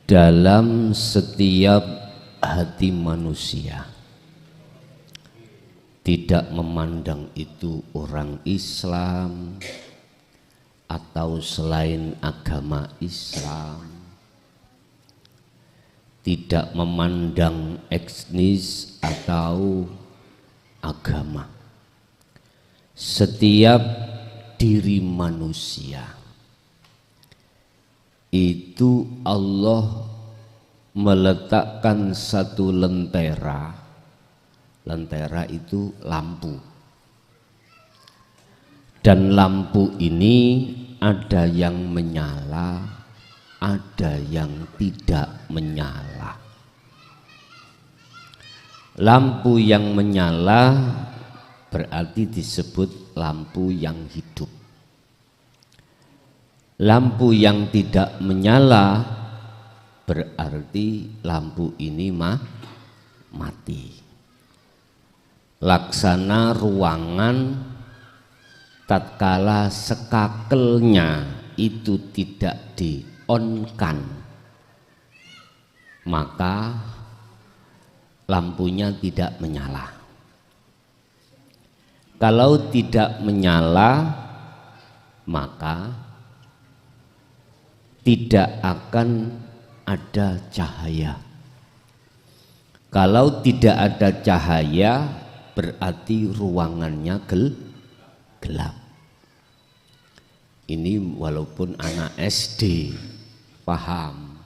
dalam setiap hati manusia, tidak memandang itu orang Islam atau selain agama Islam, tidak memandang etnis atau agama. Setiap diri manusia itu Allah meletakkan satu lentera. Lentera itu lampu. Dan lampu ini ada yang menyala, ada yang tidak menyala. Lampu yang menyala berarti disebut lampu yang hidup. Lampu yang tidak menyala berarti lampu ini mati. Laksana ruangan tatkala sekakelnya itu tidak di-on-kan, maka lampunya tidak menyala. Kalau tidak menyala, maka tidak akan ada cahaya. Kalau tidak ada cahaya, berarti ruangannya gelap. Ini walaupun anak SD paham.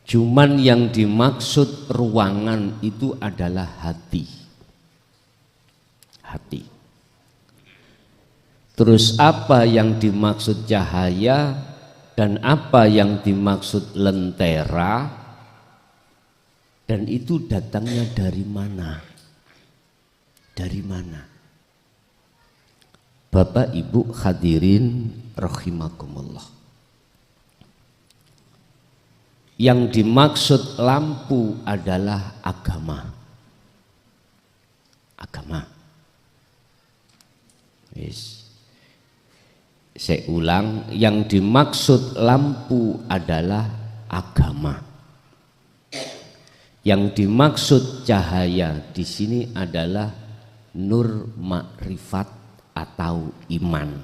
Cuman yang dimaksud ruangan itu adalah hati. Hati. Terus apa yang dimaksud cahaya dan apa yang dimaksud lentera, dan itu datangnya dari mana? Dari mana? Bapak Ibu hadirin rahimakumullah. Yang dimaksud lampu adalah agama. Agama. Yes. Saya ulang, yang dimaksud lampu adalah agama. Yang dimaksud cahaya di sini adalah nur makrifat atau iman.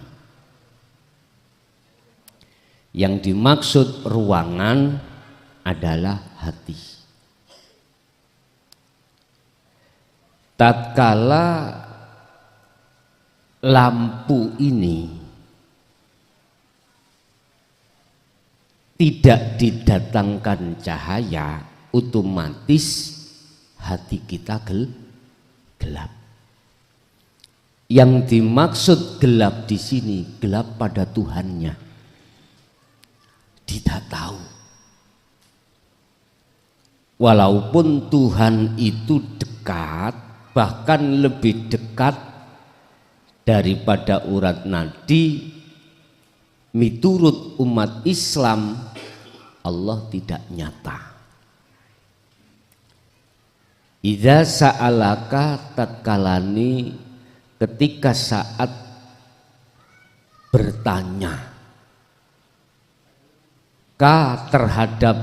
Yang dimaksud ruangan adalah hati. Tatkala lampu ini tidak didatangkan cahaya, otomatis hati kita gelap. Yang dimaksud gelap di sini gelap pada Tuhannya. Tidak tahu. Walaupun Tuhan itu dekat, bahkan lebih dekat daripada urat nadi, miturut umat Islam, Allah tidak nyata. Idza sa'alaka tatkalani, ketika saat bertanya ka terhadap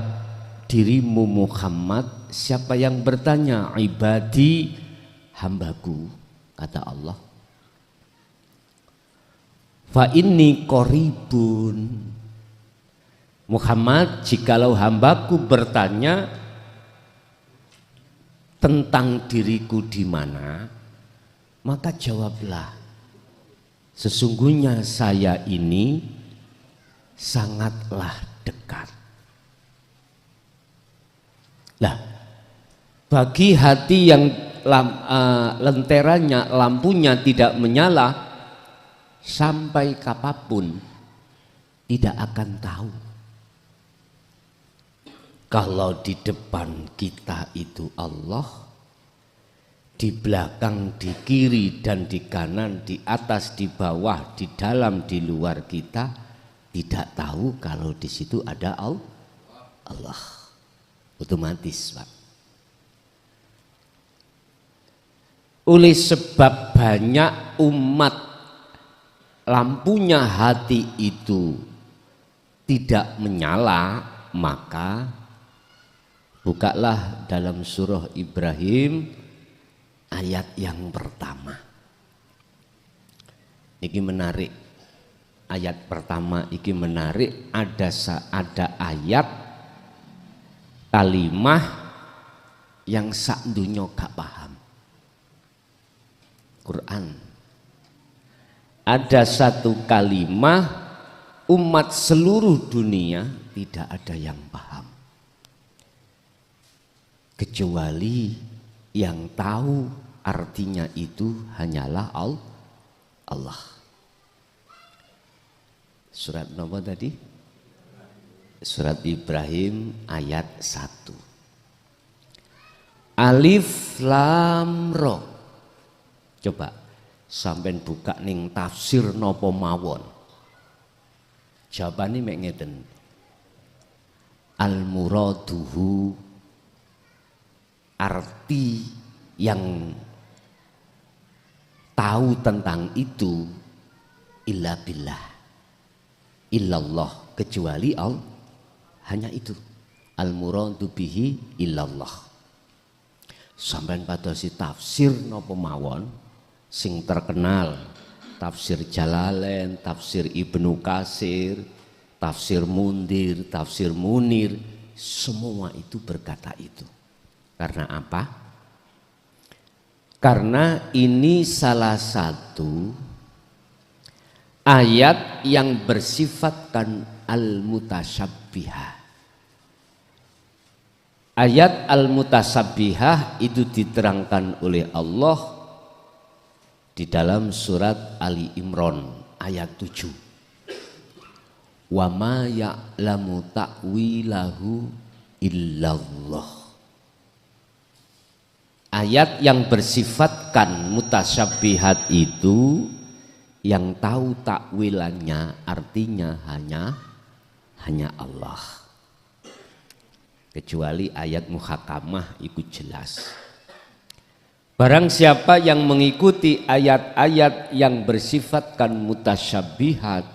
dirimu Muhammad, siapa yang bertanya? Ibadi, hambaku, kata Allah. Fa inni qoribun. Muhammad, jikalau hambaku bertanya tentang diriku di mana, maka jawablah, sesungguhnya saya ini sangatlah dekat. Lah, bagi hati yang lenteranya, lampunya tidak menyala, sampai kapanpun tidak akan tahu kalau di depan kita itu Allah, di belakang, di kiri dan di kanan, di atas, di bawah, di dalam, di luar kita tidak tahu kalau di situ ada Allah. Otomatis, Pak. Oleh sebab banyak umat lampunya hati itu tidak menyala, maka bukalah dalam surah Ibrahim ayat yang pertama. Ini menarik. Ayat pertama ini menarik. Ada ayat kalimah yang sak dunya gak paham. Quran. Ada satu kalimah umat seluruh dunia tidak ada yang paham. Kecuali yang tahu artinya itu hanyalah Allah. Surat nomor tadi? Surat Ibrahim ayat 1. Alif Lam Ra. Coba sampean buka ning tafsir napa mawon. Jawabane mek ngeten. Al muraduhu, arti yang tahu tentang itu illa billah, illallah, kecuali Allah, hanya itu. Al muradu bihi illallah. Sampai pada si tafsir napa mawon sing terkenal, tafsir Jalalain, tafsir Ibnu Katsir, tafsir Mundir, tafsir Munir, semua itu berkata itu. Karena apa? Karena ini salah satu ayat yang bersifatkan al-mutasabbihah. Ayat al-mutasabbihah itu diterangkan oleh Allah di dalam surat Ali Imran ayat 7. Wa ma ya'lamu ta'wilahu illallah. Ayat yang bersifatkan mutasyabihat itu yang tahu takwilannya artinya hanya Allah. Kecuali ayat muhakamah itu jelas. Barang siapa yang mengikuti ayat-ayat yang bersifatkan mutasyabihat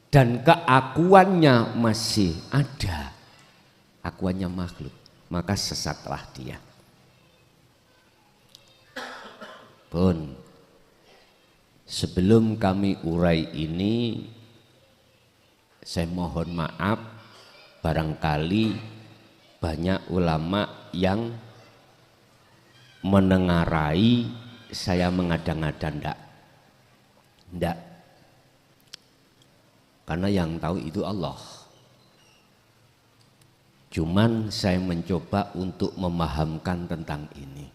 dan keakuannya masih ada, akuannya makhluk, maka sesatlah dia. Pun sebelum kami urai ini, saya mohon maaf barangkali banyak ulama yang menengarai saya mengada-ngada. Ndak. Karena yang tahu itu Allah. Cuman saya mencoba untuk memahamkan tentang ini.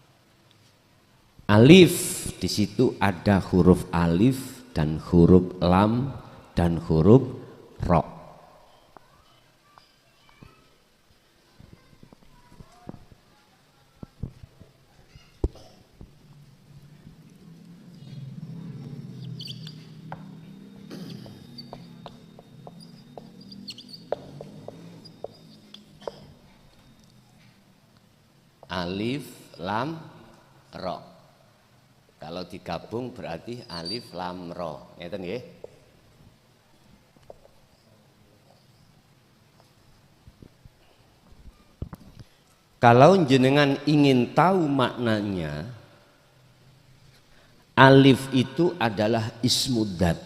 Alif, di situ ada huruf alif dan huruf lam dan huruf ra. Alif, lam, ra. Kalau digabung berarti alif, lam, ra. Ngeten nggih? Kalau jenengan ingin tahu maknanya, alif itu adalah ismudzat.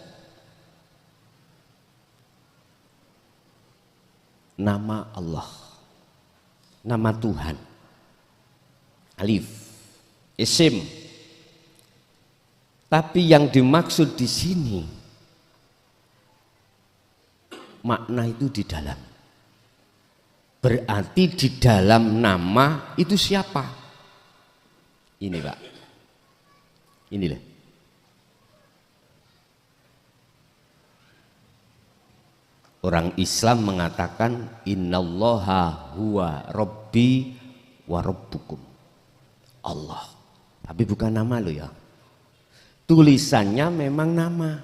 Nama Allah. Nama Tuhan. Alif, isim. Tapi yang dimaksud di sini makna itu di dalam. Berarti di dalam nama itu siapa? Ini Pak. Inilah. Orang Islam mengatakan innallaha huwa rabbi wa rabbukum. Allah. Tapi bukan nama lo ya. Tulisannya memang nama.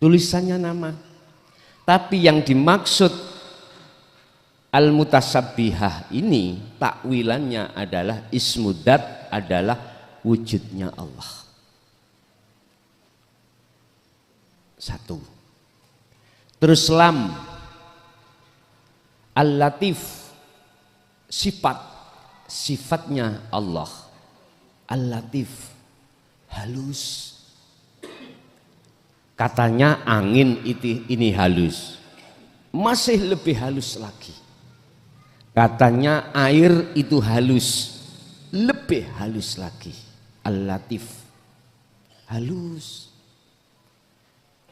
Tulisannya nama. Tapi yang dimaksud al-mutasabbihah ini takwilannya adalah ismudzat, adalah wujudnya Allah. Satu. Terus lam, al-latif, sifatnya Allah. Al-latif, halus. Katanya angin ini halus, masih lebih halus lagi. Katanya air itu halus, lebih halus lagi. Al-latif, halus.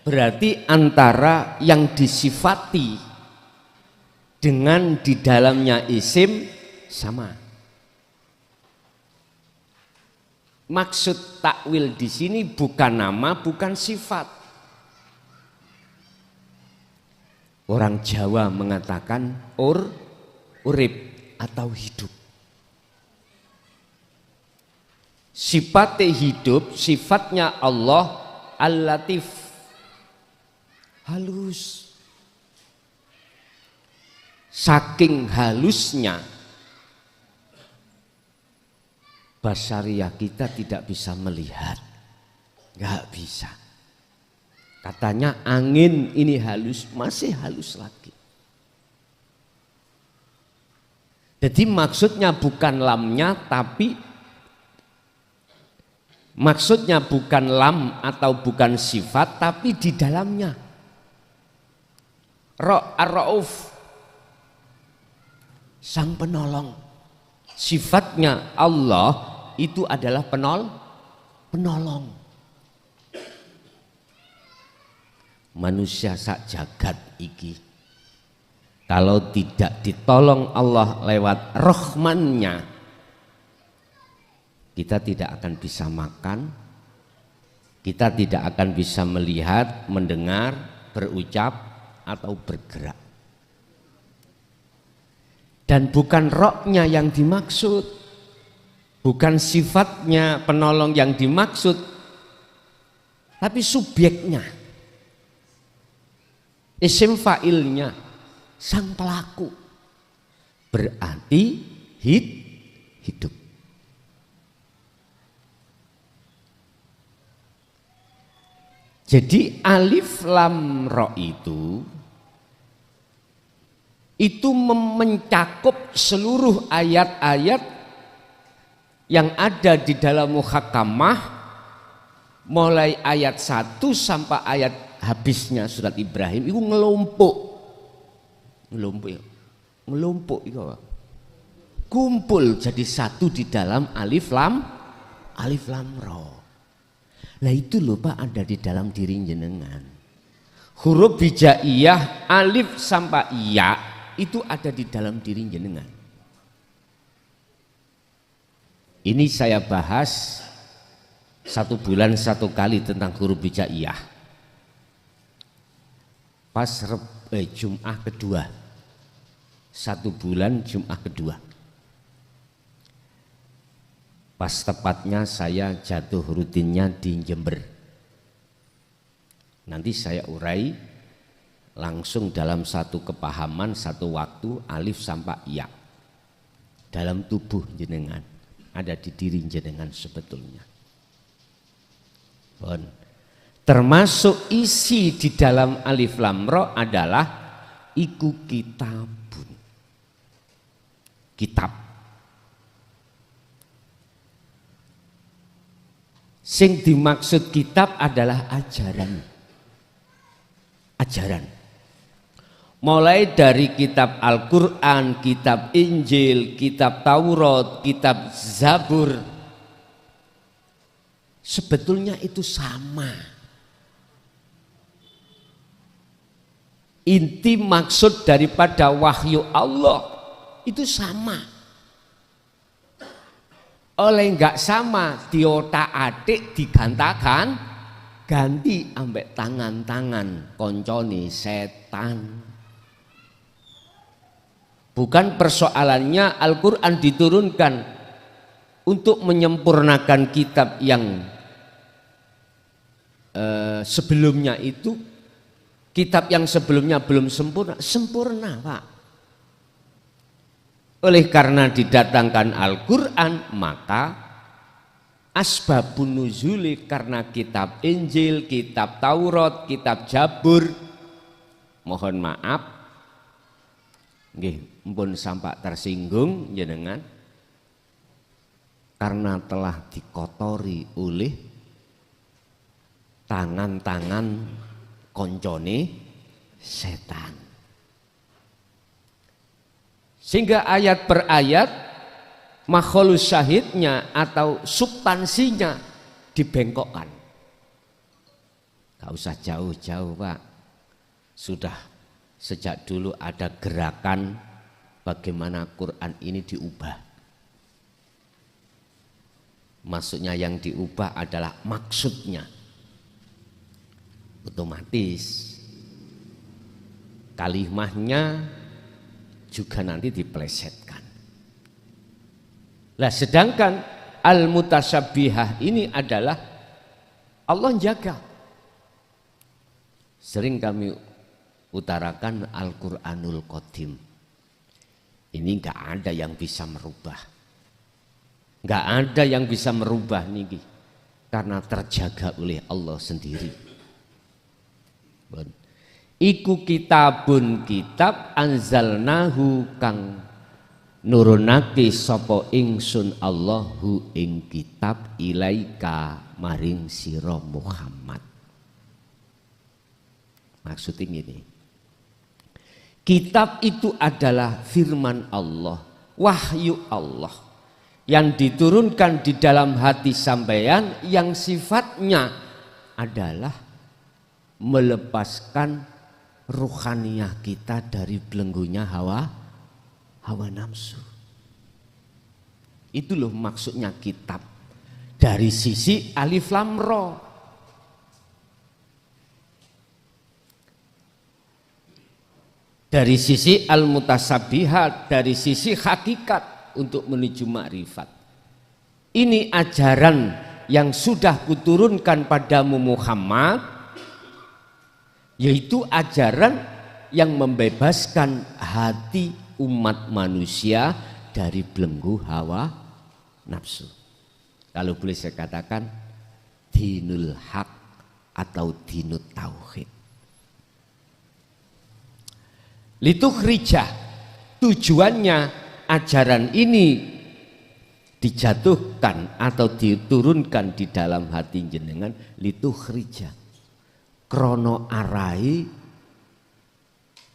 Berarti antara yang disifati dengan di dalamnya isim sama. Maksud takwil di sini bukan nama, bukan sifat. Orang Jawa mengatakan urip atau hidup. Sifatnya hidup, sifatnya Allah al-latif, halus. Saking halusnya basariah kita tidak bisa melihat, nggak bisa. Katanya angin ini halus, masih halus lagi. Jadi maksudnya bukan lamnya, tapi maksudnya bukan lam atau bukan sifat, tapi di dalamnya. Ar-Rauf, sang penolong. Sifatnya Allah itu adalah penolong. Manusia sak jagat iki kalau tidak ditolong Allah lewat rahmannya, kita tidak akan bisa makan, kita tidak akan bisa melihat, mendengar, berucap atau bergerak. Dan bukan rohnya yang dimaksud, bukan sifatnya penolong yang dimaksud, tapi subjeknya. Isim fa'ilnya, sang pelaku, berarti hidup. Jadi alif lam ro itu mencakup seluruh ayat-ayat yang ada di dalam muhakkamah, mulai ayat 1 sampai ayat habisnya surat Ibrahim itu ngelompok itu kumpul jadi satu di dalam alif lam ro. Nah itu loh Pak, ada di dalam diri jenengan. Huruf hijaiyah alif sampai ya itu ada di dalam diri jenengan. Ini saya bahas 1 bulan 1 kali tentang huruf hijaiyah. Pas Jum'ah kedua, 1 bulan Jum'ah kedua. Pas tepatnya saya jatuh rutinnya di Jember. Nanti saya urai langsung dalam satu kepahaman, satu waktu, alif sampai ya. Dalam tubuh jenengan, ada di diri jenengan sebetulnya. Bon. Termasuk isi di dalam alif lam ro adalah iku kitabun. Kitab. Sing dimaksud kitab adalah ajaran. Ajaran. Mulai dari kitab Al-Quran, kitab Injil, kitab Taurat, kitab Zabur. Sebetulnya itu sama. Inti maksud daripada wahyu Allah itu sama. Oleh enggak sama diotak-atik digantakan ganti ambek tangan-tangan koncone setan. Bukan persoalannya Al-Quran diturunkan untuk menyempurnakan kitab yang sebelumnya itu. Kitab yang sebelumnya belum sempurna, sempurna Pak. Oleh karena didatangkan Al-Quran, maka asbabun nuzuli karena kitab Injil, kitab Taurat, kitab Jabur. Mohon maaf, nggih, mpun sampak tersinggung jenengan karena telah dikotori oleh tangan-tangan koncone setan. Sehingga ayat per ayat makhlus syahidnya atau substansinya dibengkokkan. Gak usah jauh-jauh Pak, sudah sejak dulu ada gerakan bagaimana Quran ini diubah. Maksudnya yang diubah adalah maksudnya. Otomatis kalimahnya juga nanti diplesetkan. Lah sedangkan al-mutasyabihah ini adalah Allah jaga. Sering kami utarakan Al-Qur'anul Qadim. Ini enggak ada yang bisa merubah. Enggak ada yang bisa merubah niki karena terjaga oleh Allah sendiri. Iku kitabun kitab anzalnahu kang nurunake sapa ingsun Allahu ing kitab ilaika maring sira Muhammad. Maksudnya ini, kitab itu adalah firman Allah, wahyu Allah yang diturunkan di dalam hati sampeyan yang sifatnya adalah melepaskan ruhaniyah kita dari belenggunya hawa nafsu. Itu loh maksudnya kitab dari sisi alif lam ra. Dari sisi al-mutasabbihat, dari sisi hakikat untuk menuju makrifat. Ini ajaran yang sudah kuturunkan padamu Muhammad, yaitu ajaran yang membebaskan hati umat manusia dari belenggu hawa nafsu. Kalau boleh saya katakan dinul haq atau dinut tauhid. Litukhrija, tujuannya ajaran ini dijatuhkan atau diturunkan di dalam hati jenengan, litukhrija krono arai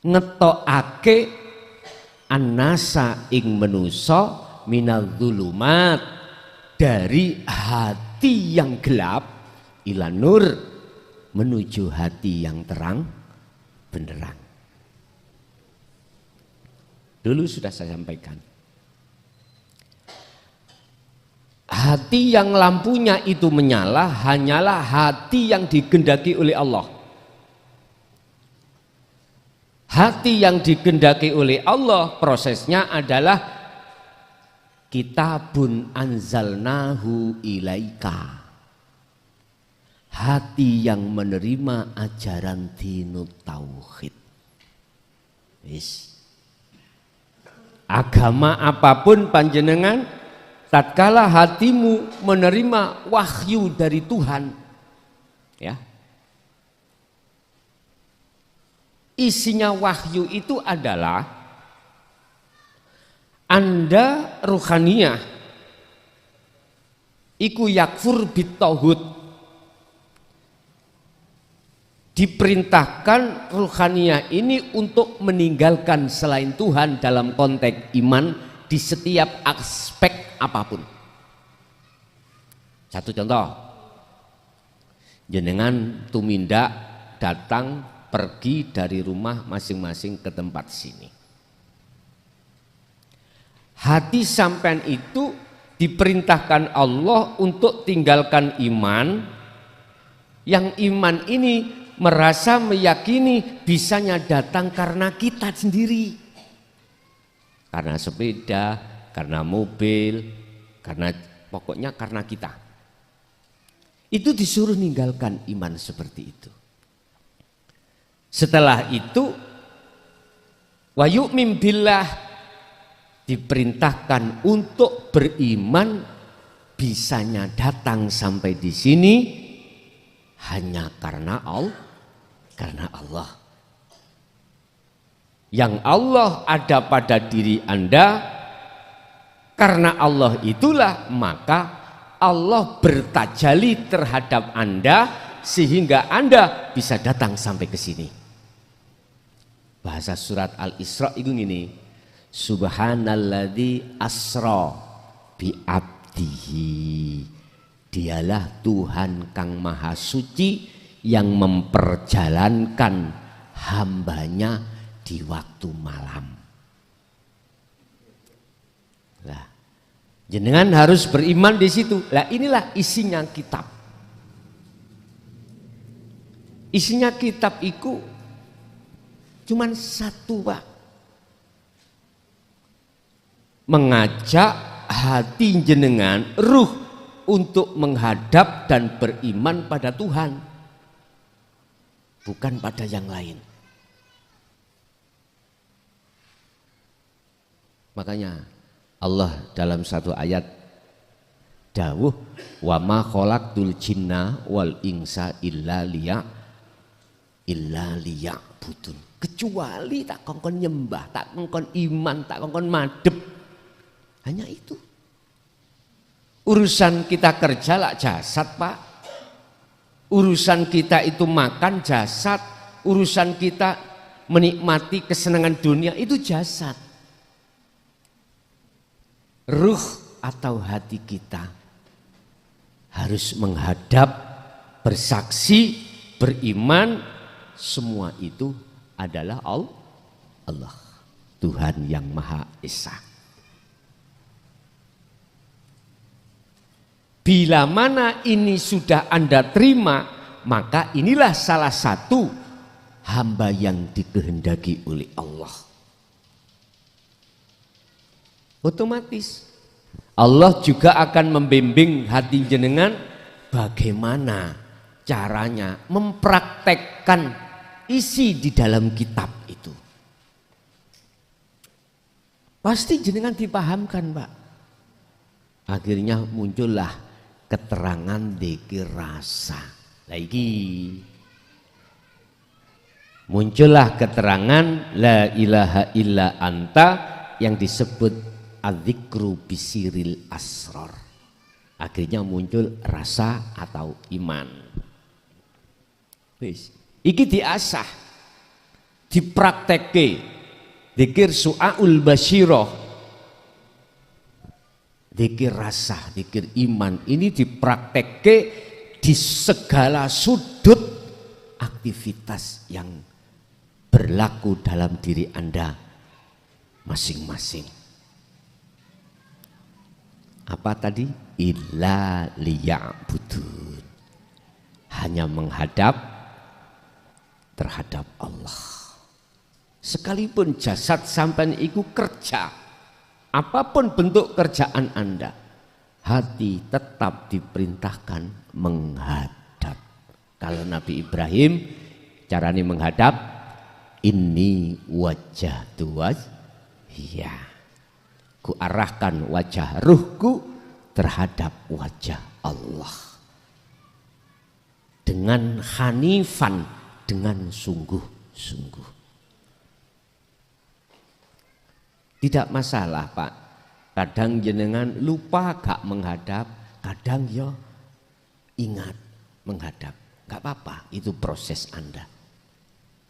ngetokake annasa ing menusa minal zulumat, dari hati yang gelap ila nur menuju hati yang terang benderang. Dulu sudah saya sampaikan, hati yang lampunya itu menyala hanyalah hati yang digendaki oleh Allah. Hati yang digendaki oleh Allah prosesnya adalah kitabun anzalnahu ilaika. Hati yang menerima ajaran dinut tauhid. Yes. Agama apapun panjenengan, tatkala hatimu menerima wahyu dari Tuhan, ya, isinya wahyu itu adalah Anda ruhaniyah iku yakfur bitauhid, diperintahkan ruhaniyah ini untuk meninggalkan selain Tuhan dalam konteks iman di setiap aspek apapun. Satu contoh, jenengan tumindak datang pergi dari rumah masing-masing ke tempat sini. Hati sampean itu diperintahkan Allah untuk tinggalkan iman, yang iman ini merasa meyakini bisanya datang karena kita sendiri, karena sepeda, karena mobil, karena pokoknya karena kita. Itu disuruh ninggalkan iman seperti itu. Setelah itu wa yu'min billah, diperintahkan untuk beriman bisanya datang sampai di sini hanya karena Allah. Yang Allah ada pada diri Anda, karena Allah itulah maka Allah bertajali terhadap Anda sehingga Anda bisa datang sampai ke sini. Bahasa surat Al-Isra itu gini, Subhanalladzi asra bi abdihi. Dialah Tuhan Kang Maha Suci yang memperjalankan hambanya di waktu malam. Lah, jenengan harus beriman di situ. Lah inilah isinya kitab. Isinya kitab itu cuman satu, Pak. Mengajak hati jenengan, ruh untuk menghadap dan beriman pada Tuhan, bukan pada yang lain. Makanya Allah dalam satu ayat dawuh, wa ma khalaqtul jinna wal insa illa liya'budun. Kecuali tak kongkon nyembah, tak kongkon iman, tak kongkon madep. Hanya itu. Urusan kita kerja lah jasad, Pak. Urusan kita itu makan jasad. Urusan kita menikmati kesenangan dunia itu jasad. Ruh atau hati kita harus menghadap, bersaksi, beriman, semua itu adalah Allah, Tuhan yang Maha Esa. Bila mana ini sudah Anda terima, maka inilah salah satu hamba yang dikehendaki oleh Allah. Otomatis Allah juga akan membimbing hati jenengan bagaimana caranya mempraktekkan isi di dalam kitab itu. Pasti jenengan dipahamkan, Pak. Akhirnya muncullah keterangan dzikir rasa. Lagi muncullah keterangan la ilaha illa anta yang disebut adzikru bisiril asror. Akhirnya muncul rasa atau iman. Iki diasah, dipraktekke. Dzikir su'aul basyirah, dzikir rasa, dzikir iman ini dipraktekke di segala sudut aktivitas yang berlaku dalam diri Anda masing-masing. Apa tadi? Illa liya'budun. Hanya menghadap terhadap Allah. Sekalipun jasad sampai iku kerja, apapun bentuk kerjaan Anda, hati tetap diperintahkan menghadap. Kalau Nabi Ibrahim caranya menghadap, inni wajjahtu wajhiya. Kuarahkan wajah ruhku terhadap wajah Allah. Dengan hanifan, dengan sungguh-sungguh. Tidak masalah, Pak. Kadang jenengan lupa gak menghadap, kadang ya ingat menghadap. Gak apa-apa, itu proses Anda.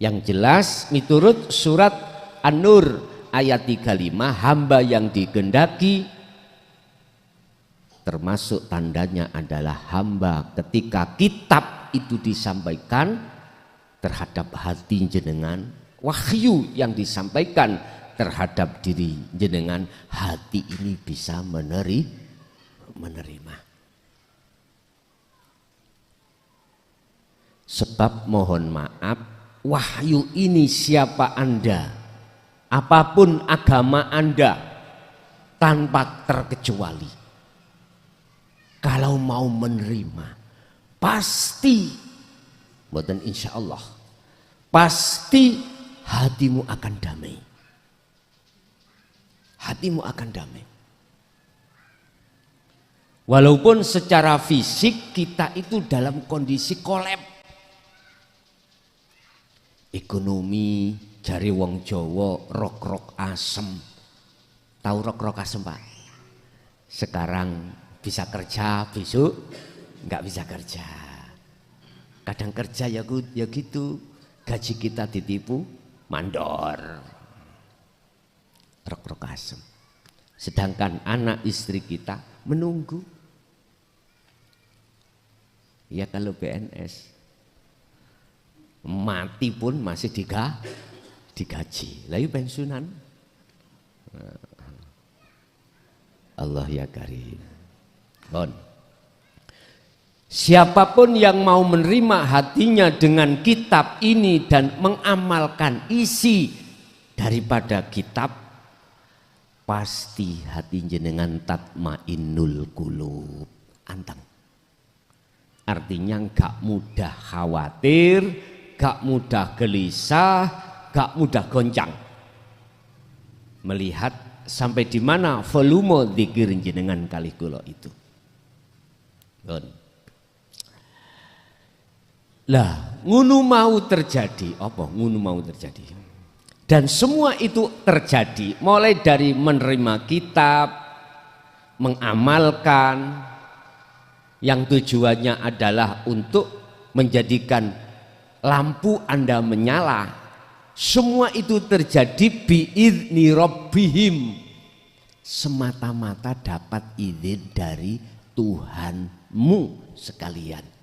Yang jelas miturut surat An-Nur ayat 35, hamba yang digendaki termasuk tandanya adalah hamba ketika kitab itu disampaikan terhadap hati jenengan, wahyu yang disampaikan terhadap diri jenengan, hati ini bisa menerima. Sebab mohon maaf, wahyu ini siapa Anda, apapun agama Anda, tanpa terkecuali, kalau mau menerima, pasti, buatan insya Allah, pasti hatimu akan damai. Hatimu akan damai. Walaupun secara fisik kita itu dalam kondisi kolab. Ekonomi jari wong Jawa rok-rok asem. Tahu rok-rok asem, Pak? Sekarang bisa kerja, besok nggak bisa kerja. Kadang kerja ya gitu, gaji kita ditipu, mandor. Rok-rok asem. Sedangkan anak istri kita menunggu. Ya kalau PNS mati pun masih digaji. Lalu pensiunan. Allah ya karim. Bon. Siapapun yang mau menerima hatinya dengan kitab ini dan mengamalkan isi daripada kitab, pasti hati jenengan tatmainnul qulub, anteng. Artinya gak mudah khawatir, gak mudah gelisah, gak mudah goncang. Melihat sampai di mana volume zikir jenengan kali kula itu. Lah, ngunu mau terjadi, apa ngunu mau terjadi? Dan semua itu terjadi mulai dari menerima kitab, mengamalkan, yang tujuannya adalah untuk menjadikan lampu Anda menyala. Semua itu terjadi biizni rabbihim, semata-mata dapat izin dari Tuhanmu sekalian.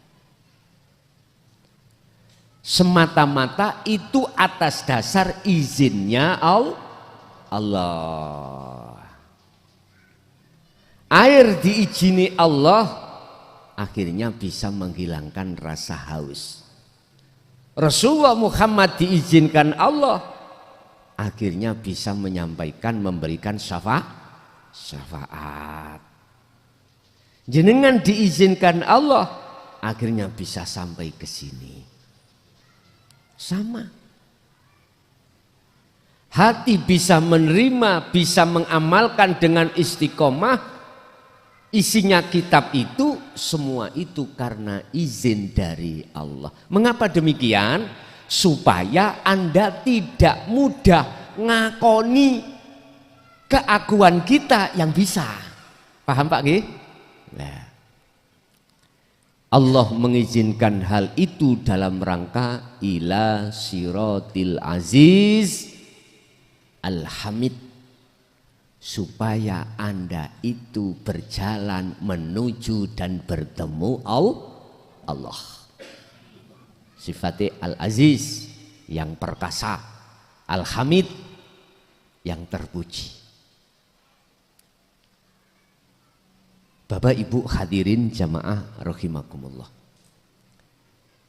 Semata-mata itu atas dasar izinnya Allah. Air diizini Allah, akhirnya bisa menghilangkan rasa haus. Rasulullah Muhammad diizinkan Allah, akhirnya bisa menyampaikan, memberikan syafaat. Jenengan diizinkan Allah, akhirnya bisa sampai ke sini. Sama. Hati bisa menerima, bisa mengamalkan dengan istiqomah. Isinya kitab itu, semua itu karena izin dari Allah. Mengapa demikian? Supaya Anda tidak mudah ngakoni keakuan kita yang bisa. Paham Pak G? Nah, Allah mengizinkan hal itu dalam rangka ila siratil aziz al-hamid, supaya Anda itu berjalan menuju dan bertemu Allah. Sifatnya Al-Aziz, yang perkasa, Al-Hamid, yang terpuji. Bapak Ibu hadirin jamaah rahimakumullah.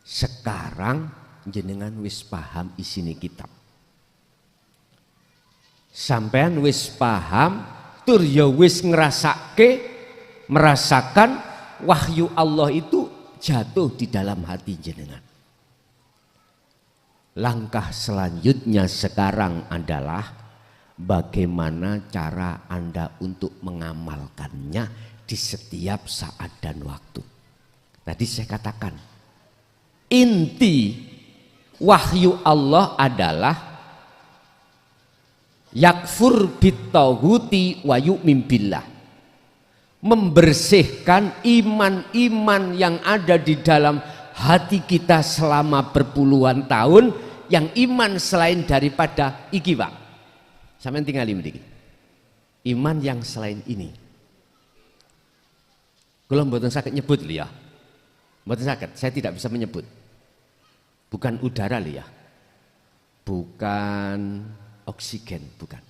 Sekarang jenengan wis paham isine kitab. Sampean wis paham, tur ya wis merasakan wahyu Allah itu jatuh di dalam hati jenengan. Langkah selanjutnya sekarang adalah bagaimana cara Anda untuk mengamalkannya di setiap saat dan waktu. Tadi saya katakan, inti wahyu Allah adalah yakfur bittaghuti wa yu'min billah, membersihkan iman-iman yang ada di dalam hati kita selama berpuluhan tahun, yang iman selain daripada iki Pak. Sampeyan tinggal mriki. Iman yang selain ini. Kula mboten saged nyebut lho ya. Mboten saged, saya tidak bisa menyebut. Bukan udara lho ya. Bukan oksigen, bukan.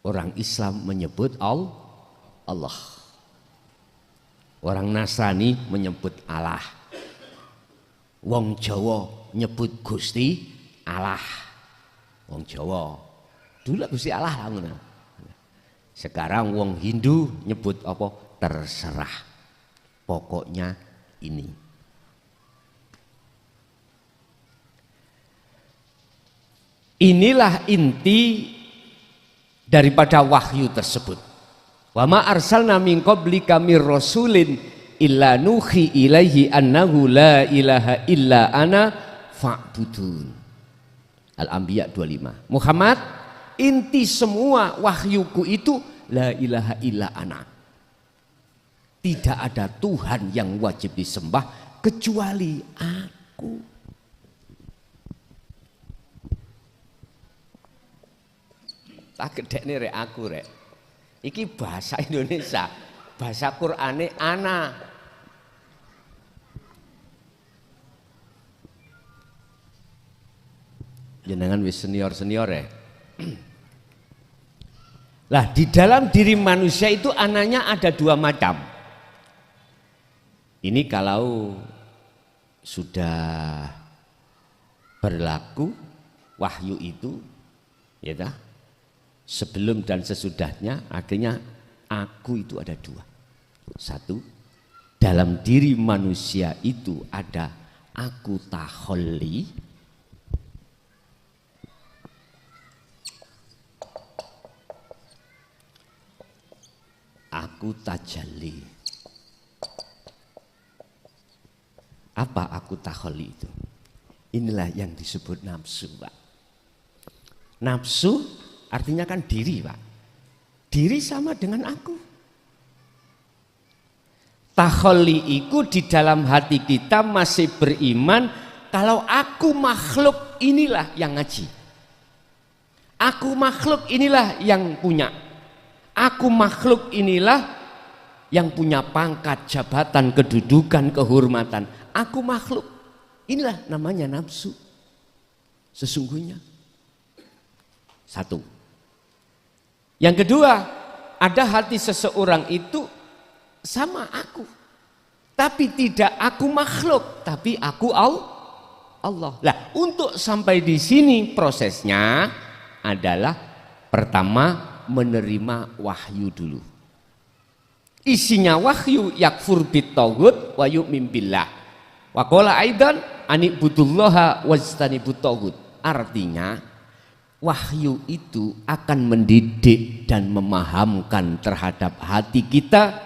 Orang Islam menyebut Allah. Orang Nasrani menyebut Allah. Wong Jawa nyebut Gusti Allah. Wong Jawa dulu Gusti Allah lah ngono. Sekarang wong Hindu nyebut apa? Terserah. Pokoknya ini. Inilah inti daripada wahyu tersebut. Wa ma arsalna min qablika mir rasulin illa nuhi ilaihi annahu la ilaha illa ana fa'budun. Al-Anbiya 25. Muhammad, inti semua wahyuku itu la ilaha illa ana. Tidak ada Tuhan yang wajib disembah kecuali aku. Tak gedekne rek aku rek. Iki bahasa Indonesia, bahasa Qur'ane ana. Jenengan wis senior-senior ya. Lah di dalam diri manusia itu ananya ada dua macam. Ini kalau sudah berlaku wahyu itu, ya dah. Sebelum dan sesudahnya, akhirnya aku itu ada dua. Satu, dalam diri manusia itu ada aku taholli, aku tajalli. Apa aku taholli itu? Inilah yang disebut nafsu, Pak. Nafsu artinya kan diri, Pak. Diri sama dengan aku. Taholli itu di dalam hati kita masih beriman kalau aku makhluk inilah yang ngaji. Aku makhluk inilah yang punya. Aku makhluk inilah yang punya pangkat, jabatan, kedudukan, kehormatan. Aku makhluk. Inilah namanya nafsu. Sesungguhnya. Satu. Yang kedua, ada hati seseorang itu sama aku. Tapi tidak aku makhluk, tapi aku Allah. Lah, untuk sampai di sini prosesnya adalah pertama menerima wahyu dulu. Isinya wahyu yakfur bit-taghut wa yu'min billah. Wa qala aidan anibudullaha wajtanibut taghut. Artinya wahyu itu akan mendidik dan memahamkan terhadap hati kita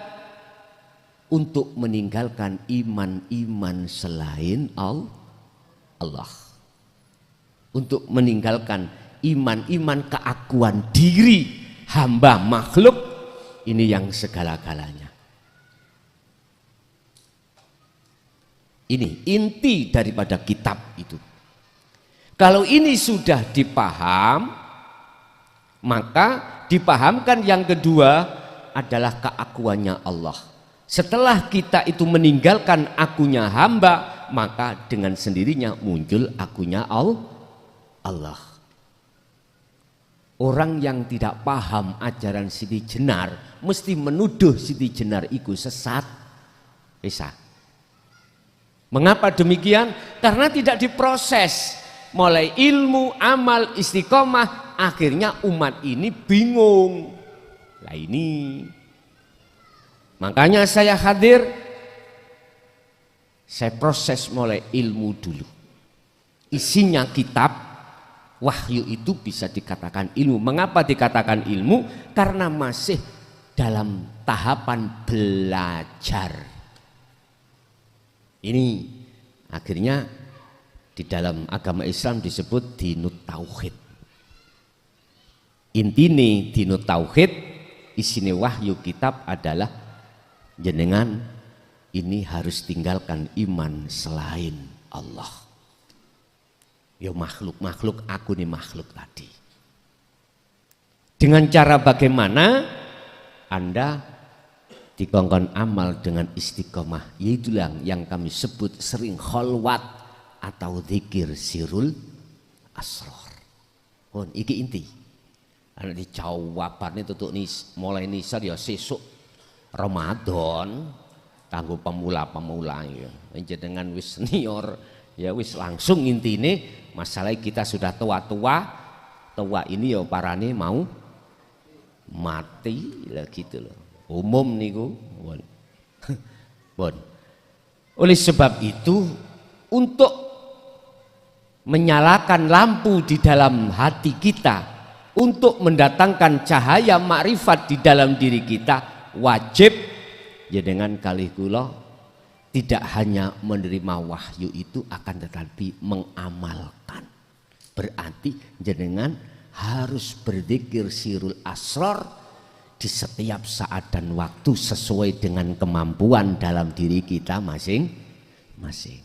untuk meninggalkan iman-iman selain Allah. Untuk meninggalkan iman-iman keakuan diri hamba makhluk ini yang segala-galanya. Ini inti daripada kitab itu. Kalau ini sudah dipaham, maka dipahamkan yang kedua adalah keakuannya Allah. Setelah kita itu meninggalkan akunya hamba, maka dengan sendirinya muncul akunya Allah. Orang yang tidak paham ajaran Siti Jenar mesti menuduh Siti Jenar itu sesat. Bisa. Mengapa demikian? Karena tidak diproses. Mulai ilmu, amal, istiqomah, akhirnya umat ini bingung. Lah ini. Makanya saya hadir, saya proses mulai ilmu dulu. Isinya kitab, wahyu itu bisa dikatakan ilmu. Mengapa dikatakan ilmu? Karena masih dalam tahapan belajar. Ini akhirnya di dalam agama Islam disebut dinut tauhid. Intine dinut tauhid, isine wahyu kitab adalah jenengan ini harus tinggalkan iman selain Allah. Ya makhluk-makhluk, aku nih makhluk tadi. Dengan cara bagaimana Anda dikongkon amal dengan istiqomah, yaitu yang kami sebut sering kholwat atau zikir sirul asror. Pun iki inti. Ana di jawaban itu tuh mulai nisar ya sesuk Ramadan kanggo pemula-pemula ya. Jenengan wis senior ya wis langsung intine masalah kita sudah tua ini ya parane mau mati lah gitu loh. Umum niku. Bon. Oleh sebab itu untuk menyalakan lampu di dalam hati kita untuk mendatangkan cahaya makrifat di dalam diri kita, wajib jenengan kalih kula tidak hanya menerima wahyu itu, akan tetapi mengamalkan. Berarti jenengan harus berzikir sirul asrar di setiap saat dan waktu sesuai dengan kemampuan dalam diri kita masing-masing.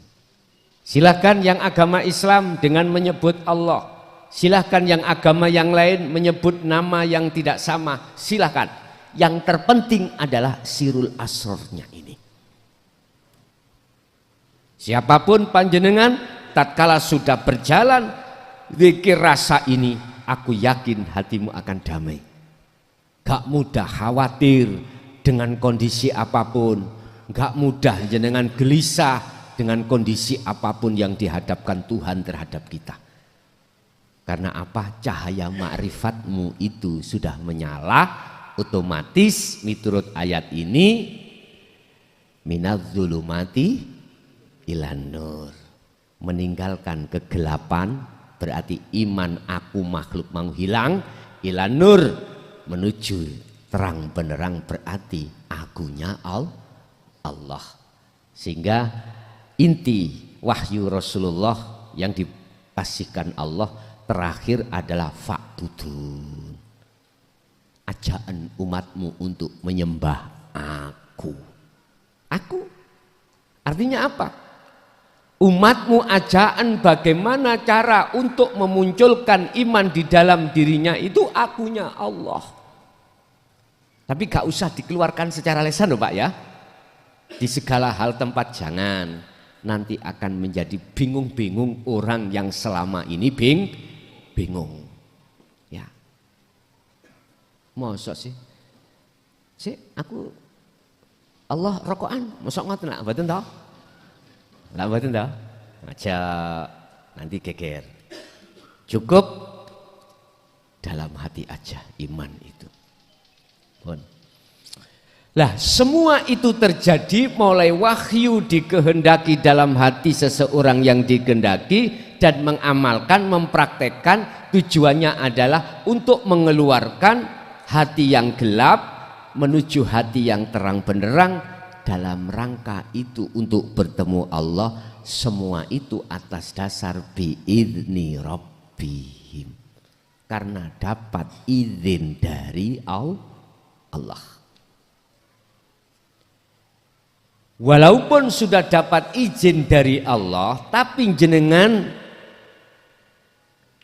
Silahkan yang agama Islam dengan menyebut Allah, silahkan yang agama yang lain menyebut nama yang tidak sama, silahkan. Yang terpenting adalah sirul asrornya ini. Siapapun panjenengan, tatkala sudah berjalan zikir rasa ini, aku yakin hatimu akan damai. Gak mudah khawatir dengan kondisi apapun, gak mudah jenengan gelisah dengan kondisi apapun yang dihadapkan Tuhan terhadap kita. Karena apa? Cahaya ma'rifatmu itu sudah menyala, otomatis miturut ayat ini minadz-dzulumati ilan nur, meninggalkan kegelapan, berarti iman aku makhluk mau hilang, ilan nur, menuju terang benderang, berarti akunya Allah. Sehingga inti wahyu Rasulullah yang dipasihkan Allah terakhir adalah fa'budun, ajaan umatmu untuk menyembah aku. Artinya apa? Umatmu ajaan bagaimana cara untuk memunculkan iman di dalam dirinya itu akunya Allah. Tapi gak usah dikeluarkan secara lisan loh Pak ya. Di segala hal tempat jangan. Nanti akan menjadi bingung-bingung orang yang selama ini bingung. Ya. Mosok sih? Aku Allah rokokan, mosok ngoten nak mboten toh? Lah mboten toh? Aja nanti geger. Cukup dalam hati aja iman itu. Pun. Lah semua itu terjadi mulai wahyu dikehendaki dalam hati seseorang yang dikehendaki dan mengamalkan, mempraktekkan, tujuannya adalah untuk mengeluarkan hati yang gelap menuju hati yang terang benderang, dalam rangka itu untuk bertemu Allah. Semua itu atas dasar biizni rabbihim, karena dapat izin dari Allah. Walaupun sudah dapat izin dari Allah, tapi jenengan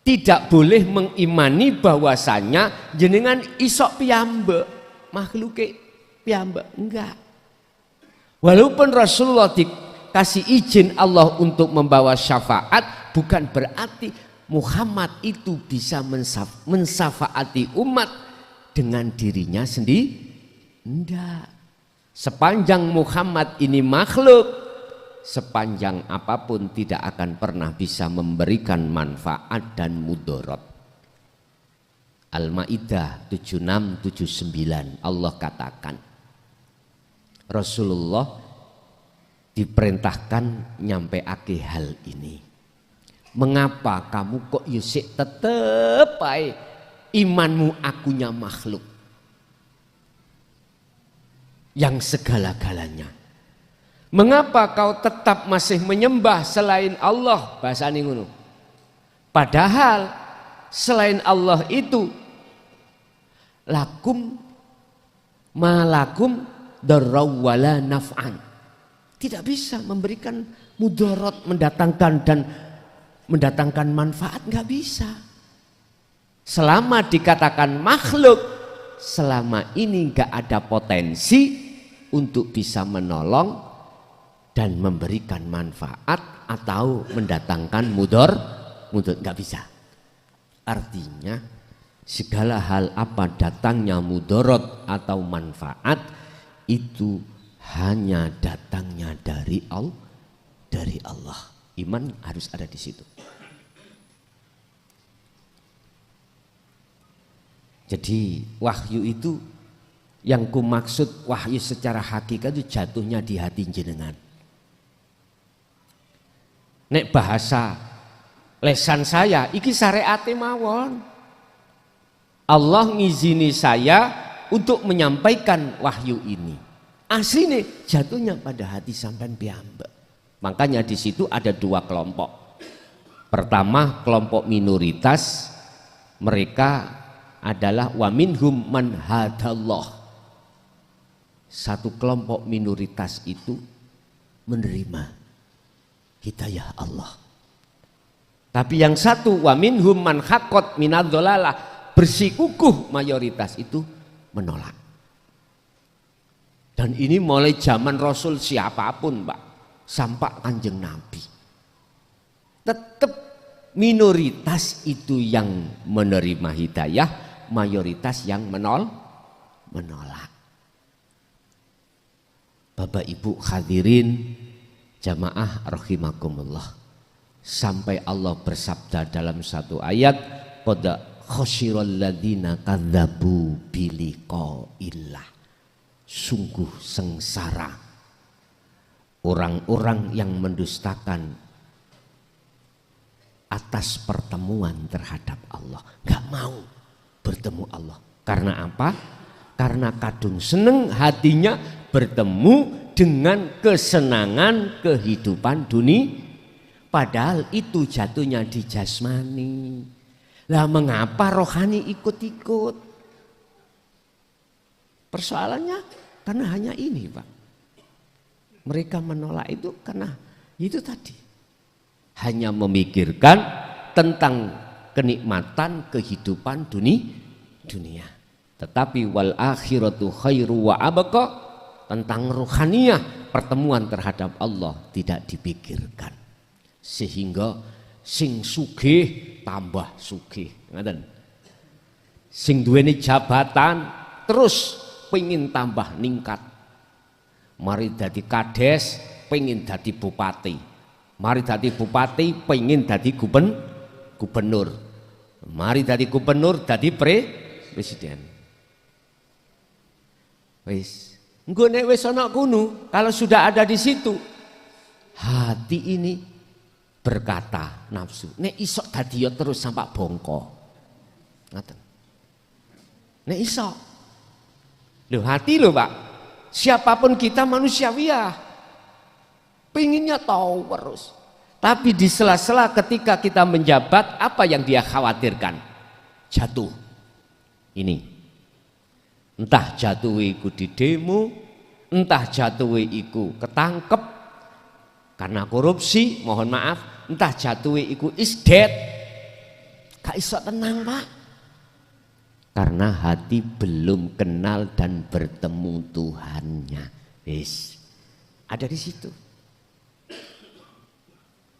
tidak boleh mengimani bahwasanya jenengan isok piyambak makhluk piyambak, enggak. Walaupun Rasulullah dikasih izin Allah untuk membawa syafaat, bukan berarti Muhammad itu bisa mensafaati umat dengan dirinya sendiri. Enggak. Sepanjang Muhammad ini makhluk, sepanjang apapun tidak akan pernah bisa memberikan manfaat dan mudarat. Al-Maidah 76-79 Allah katakan Rasulullah diperintahkan nyampeake hal ini. Mengapa kamu kok yusik tetep baik imanmu akunya makhluk yang segala-galanya? Mengapa kau tetap masih menyembah selain Allah? Bahasa ngono. Padahal selain Allah itu lakum malakum darrawala naf'an, tidak bisa memberikan mudarat, mendatangkan manfaat, nggak bisa. Selama dikatakan makhluk, selama ini nggak ada potensi untuk bisa menolong dan memberikan manfaat atau mendatangkan mudarat, nggak bisa. Artinya segala hal apa datangnya mudarat atau manfaat itu hanya datangnya dari Allah. Iman harus ada di situ. Jadi wahyu itu yang ku maksud wahyu secara hakikat itu jatuhnya di hati jenengan. Nek bahasa lesan saya iki syariate mawon. Allah ngizini saya untuk menyampaikan wahyu ini. Aslinya jatuhnya pada hati sampean piyambak. Makanya di situ ada dua kelompok. Pertama kelompok minoritas, mereka adalah wa minhum man hadallah. Satu kelompok minoritas itu menerima hidayah Allah. Tapi yang satu wa minhum man haqqat minadz-dhalalah, bersikukuh mayoritas itu menolak. Dan ini mulai zaman Rasul siapapun, Pak, sampai Kanjeng Nabi. Tetap minoritas itu yang menerima hidayah, mayoritas yang menolak. Bapak Ibu hadirin jamaah rahimakumullah. Sampai Allah bersabda dalam satu ayat, qad khasyiral ladzina kadzabu biliqaillah. Sungguh sengsara orang-orang yang mendustakan atas pertemuan terhadap Allah. Gak mau bertemu Allah. Karena apa? Karena kadung seneng hatinya bertemu dengan kesenangan kehidupan dunia. Padahal itu jatuhnya di jasmani. Lah mengapa rohani ikut-ikut? Persoalannya karena hanya ini, Pak. Mereka menolak itu karena itu tadi. Hanya memikirkan tentang kenikmatan kehidupan dunia. Tetapi wal akhiratu khairu wa abqa, tentang ruhaniyah pertemuan terhadap Allah tidak dipikirkan. Sehingga sing sugih tambah sugih, ngaten. Sing duweni jabatan terus pengin tambah ningkat. Mari dadi kades, pengin dadi bupati. Mari dadi bupati, pengin dadi gubernur. Mari dadi gubernur, dadi presiden. Wis, engko nek wis ana kuno, kalau sudah ada di situ, hati ini berkata nafsu, nek isok dadi terus sampai bongko. Ngaten. Nek isok. Loh hati loh, Pak. Siapapun kita manusiawiah. Pengennya tahu terus. Tapi di sela-sela ketika kita menjabat, apa yang dia khawatirkan? Jatuh. Ini. Entah jatuh iku di demo, entah jatuh iku ketangkep karena korupsi, mohon maaf, entah jatuh iku isdet. Gak iso tenang, Pak. Karena hati belum kenal dan bertemu Tuhannya. Wis. Ada di situ.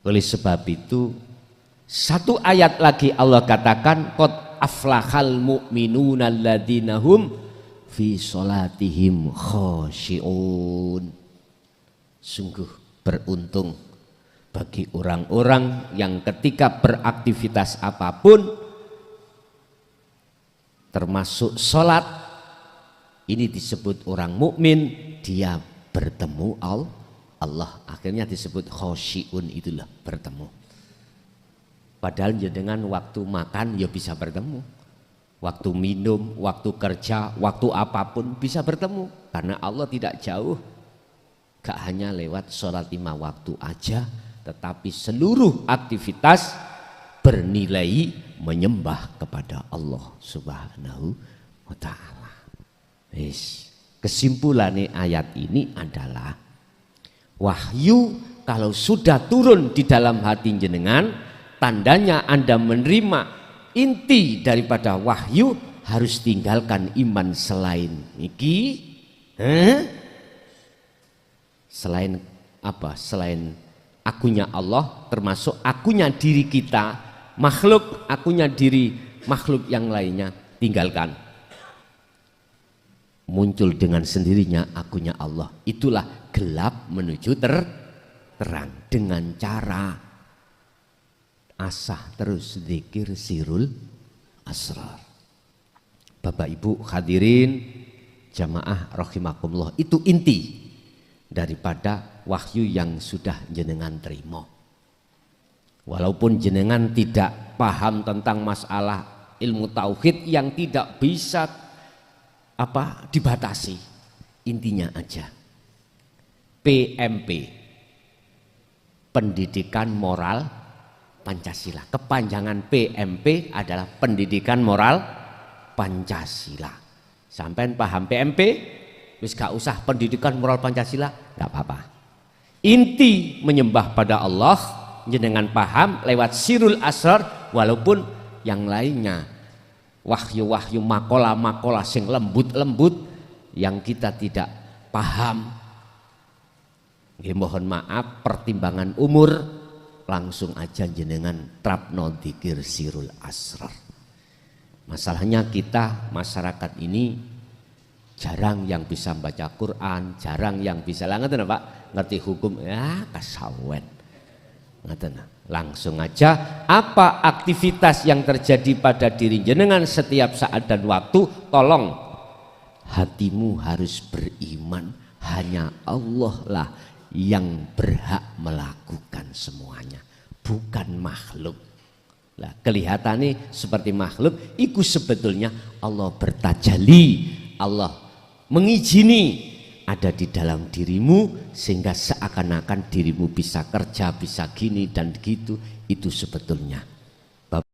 Oleh sebab itu satu ayat lagi Allah katakan qad aflahal mu'minuna alladzina hum fi sholatihim khashi'un. Sungguh beruntung bagi orang-orang yang ketika beraktivitas apapun termasuk sholat, ini disebut orang mukmin, dia bertemu Allah. Akhirnya disebut khasyi'un, itulah bertemu. Padahal dengan waktu makan ya bisa bertemu, waktu minum, waktu kerja, waktu apapun bisa bertemu. Karena Allah tidak jauh, gak hanya lewat sholat 5 waktu aja, tetapi seluruh aktivitas bernilai menyembah kepada Allah Subhanahu wa ta'ala. Kesimpulannya ayat ini adalah wahyu kalau sudah turun di dalam hati jenengan, tandanya Anda menerima inti daripada wahyu, harus tinggalkan iman selain iki. Selain apa? Selain akunya Allah, termasuk akunya diri kita, makhluk, akunya diri makhluk yang lainnya, tinggalkan. Muncul dengan sendirinya akunya Allah. Itulah gelap menuju terang dengan cara asah terus zikir sirul asrar. Bapak Ibu hadirin jamaah rahimakumullah, itu inti daripada wahyu yang sudah jenengan terima. Walaupun jenengan tidak paham tentang masalah ilmu tauhid yang tidak bisa dibatasi. Intinya aja PMP, pendidikan moral Pancasila. Kepanjangan PMP adalah pendidikan moral Pancasila. Sampai paham PMP, wis gak usah pendidikan moral Pancasila, gak apa-apa. Inti menyembah pada Allah jenengan paham lewat sirul asrar, walaupun yang lainnya wahyu-wahyu makola-makola sing lembut-lembut yang kita tidak paham. Mohon maaf, pertimbangan umur, langsung aja jenengan trapno dzikir sirul asrar. Masalahnya kita masyarakat ini jarang yang bisa baca Quran, jarang yang bisa Pak ngerti hukum, ya kasawen. Langsung aja, apa aktivitas yang terjadi pada diri jenengan setiap saat dan waktu, tolong hatimu harus beriman, hanya Allah lah yang berhak melakukan semuanya, bukan makhluk. Lah kelihatannya seperti makhluk, itu sebetulnya Allah bertajalli, Allah mengizini ada di dalam dirimu sehingga seakan-akan dirimu bisa kerja, bisa gini dan gitu. Itu sebetulnya